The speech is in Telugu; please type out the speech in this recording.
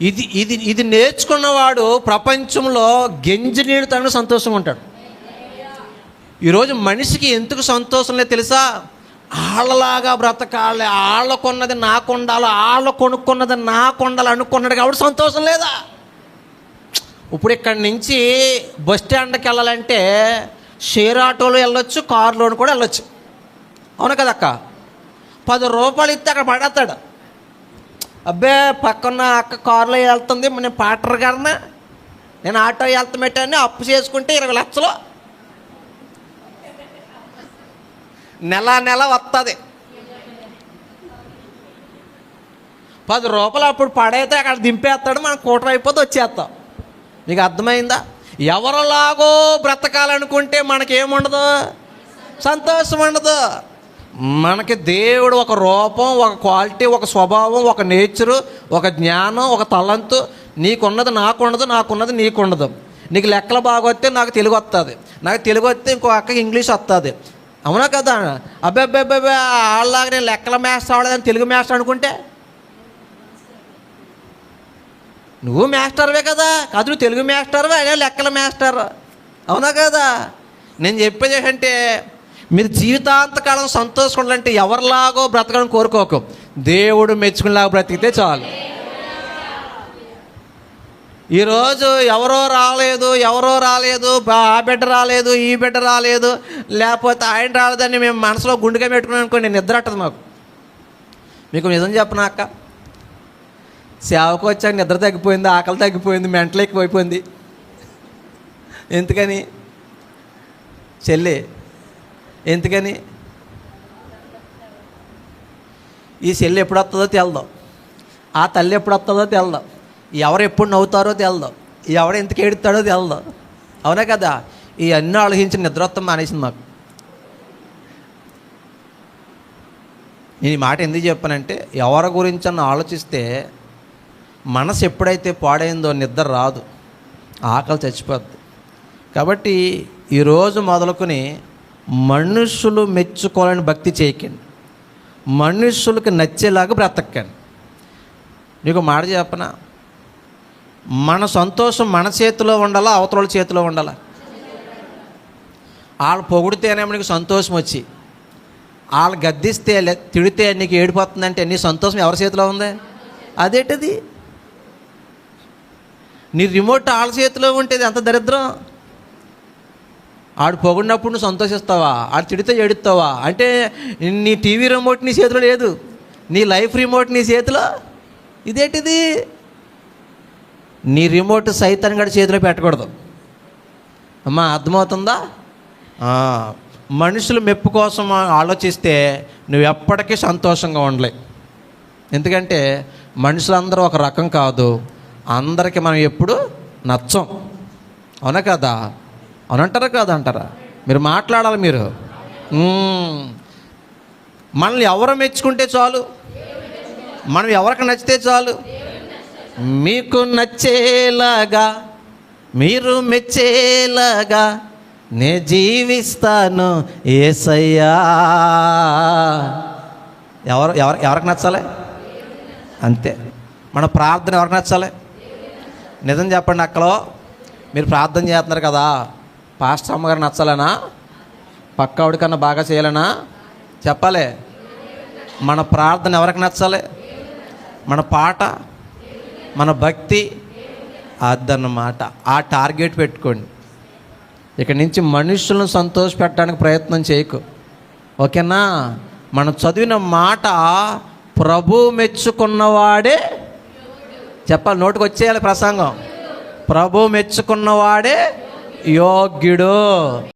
ఇది ఇది ఇది నేర్చుకున్నవాడు ప్రపంచంలో గెంజి నీళ్ళు తాను సంతోషంగా ఉంటాడు. ఈరోజు మనిషికి ఎందుకు సంతోషం లేదు తెలుసా? వాళ్ళలాగా బ్రతకాలి, వాళ్ళ కొన్నది నాకు ఉండాలి, వాళ్ళ కొనుక్కున్నది నాకు ఉండాలి అనుకున్నాడు కాబట్టి సంతోషం లేదా? ఇప్పుడు ఇక్కడి నుంచి బస్ స్టాండ్కి వెళ్ళాలంటే షేర్ ఆటోలో వెళ్ళొచ్చు, కారులోను కూడా వెళ్ళొచ్చు. అవును కదక్క? 10 రూపాయలు ఇస్తే అక్కడ పడేస్తాడు. అబ్బే పక్కన అక్క కారులో వెళ్తుంది, నేను పాటర్ గారిన, నేను ఆటో వెళ్తామెట్టాన్ని అప్పు చేసుకుంటే 20 లక్షలు నెల వస్తుంది. 10 రూపాయలు అప్పుడు పడైతే అక్కడ దింపేస్తాడు, మనం కూటర్ అయిపోతే వచ్చేస్తాం. మీకు అర్థమైందా? ఎవరిలాగో బ్రతకాలనుకుంటే మనకేముండదు, సంతోషం ఉండదు. మనకి దేవుడు ఒక రూపం, ఒక క్వాలిటీ, ఒక స్వభావం, ఒక నేచరు, ఒక జ్ఞానం, ఒక తలంతు. నీకున్నది నాకుండదు, నాకున్నది నీకుండదు. నీకు లెక్కలు బాగా వస్తే నాకు తెలుగు వస్తుంది, నాకు తెలుగు వస్తే ఇంకో అక్కకి ఇంగ్లీష్ వస్తుంది. అవునా కదా? అబ్బాయి వాళ్ళలాగా నేను లెక్కల మాస్టర్ అవ్వలేదని తెలుగు మాస్టర్ అనుకుంటే నువ్వు మాస్టర్వే కదా. కాదు, నువ్వు తెలుగు మాస్టర్వే, అయినా లెక్కల మాస్టర్. అవునా కదా? నేను చెప్పేది ఏంటంటే, మీరు జీవితాంతకాలం సంతోషపడాలంటే ఎవరిలాగో బ్రతకడం కోరుకోకు, దేవుడు మెచ్చుకునేలాగా బ్రతికితే చాలు. ఈరోజు ఎవరో రాలేదు, ఆ బిడ్డ రాలేదు, ఈ బిడ్డ రాలేదు, లేకపోతే ఆయన రాలేదని మేము మనసులో గుండెగా పెట్టుకున్నాం అనుకోండి, నిద్ర అట్టదు మాకు. మీకు నిజం చెప్పనా అక్క, సేవకు వచ్చాక నిద్ర తగ్గిపోయింది, ఆకలి తగ్గిపోయింది, మెంటలు ఎక్కువైపోయింది. ఎందుకని చెల్లి? ఎందుకని? ఈ చెల్లి ఎప్పుడు వస్తుందో తెలదాం, ఆ తల్లి ఎప్పుడు వస్తుందో తెలదాం, ఎవరు ఎప్పుడు నవ్వుతారో తెలదాం, ఎవడు ఎందుకు ఏడుతాడో తెలదాం. అవునా కదా? ఇవన్నీ ఆలోచించి నిద్రొత్తం మానేసింది మాకు. నేను ఈ మాట ఎందుకు చెప్పానంటే, ఎవరి గురించి అన్న ఆలోచిస్తే మనసు ఎప్పుడైతే పాడైందో నిద్ర రాదు, ఆకలి చచ్చిపోద్ది. కాబట్టి ఈరోజు మొదలుకొని మనుషులు మెచ్చుకోవాలని భక్తి చేయకండి, మనుషులకు నచ్చేలాగా బ్రతకండి. నీకు మాట చెప్పనా, మన సంతోషం మన చేతిలో ఉండాలా, అవతల చేతిలో ఉండాలా? వాళ్ళు పొగిడితేనేమో నీకు సంతోషం వచ్చి, వాళ్ళు గద్దిస్తే తిడితే నీకు ఏడిపోతుందంటే నీ సంతోషం ఎవరి చేతిలో ఉంది? అదేంటిది? నీ రిమోట్ వాళ్ళ చేతిలో ఉంటేది ఎంత దరిద్రం. ఆడు పొగిడినప్పుడు నువ్వు సంతోషిస్తావా, ఆడు తిడితే ఏడుస్తావా? అంటే నీ టీవీ రిమోట్ నీ చేతిలో లేదు, నీ లైఫ్ రిమోట్ నీ చేతిలో. ఇదేంటిది? నీ రిమోట్ సైతాన్ గడి చేతిలో పెట్టకూడదు. అమ్మా, అర్థమవుతుందా? మనుషులు మెప్పు కోసం ఆలోచిస్తే నువ్వు ఎప్పటికీ సంతోషంగా ఉండలే. ఎందుకంటే మనుషులందరూ ఒక రకం కాదు, అందరికీ మనం ఎప్పుడు నచ్చం. అవునా కదా? అవునంటారా కాదు అంటారా? మీరు మాట్లాడాలి. మీరు మనల్ని ఎవరు మెచ్చుకుంటే చాలు, మనం ఎవరికి నచ్చితే చాలు. మీకు నచ్చేలాగా, మీరు మెచ్చేలాగా నే జీవిస్తాను యేసయ్యా. ఎవరికి నచ్చాలి? అంతే. మన ప్రార్థన ఎవరికి నచ్చాలి? నిజం చెప్పండి, అక్కలో మీరు ప్రార్థన చేస్తున్నారు కదా, పాస్టర్ అమ్మగారు నచ్చాలనా, పక్కావిడి కన్నా బాగా చేయాలనా? చెప్పాలి. మన ప్రార్థన ఎవరికి నచ్చాలి? మన పాట, మన భక్తి, అదన్నమాట. ఆ టార్గెట్ పెట్టుకోండి. ఇక్కడి నుంచి మనుషులను సంతోషపెట్టడానికి ప్రయత్నం చేయకు, ఓకేనా? మనం చదివిన మాట ప్రభు మెచ్చుకున్నవాడే, చెప్పాలి, నోటికి వచ్చేయాలి ప్రసంగం. ప్రభు మెచ్చుకున్నవాడే యోగ్యుడు.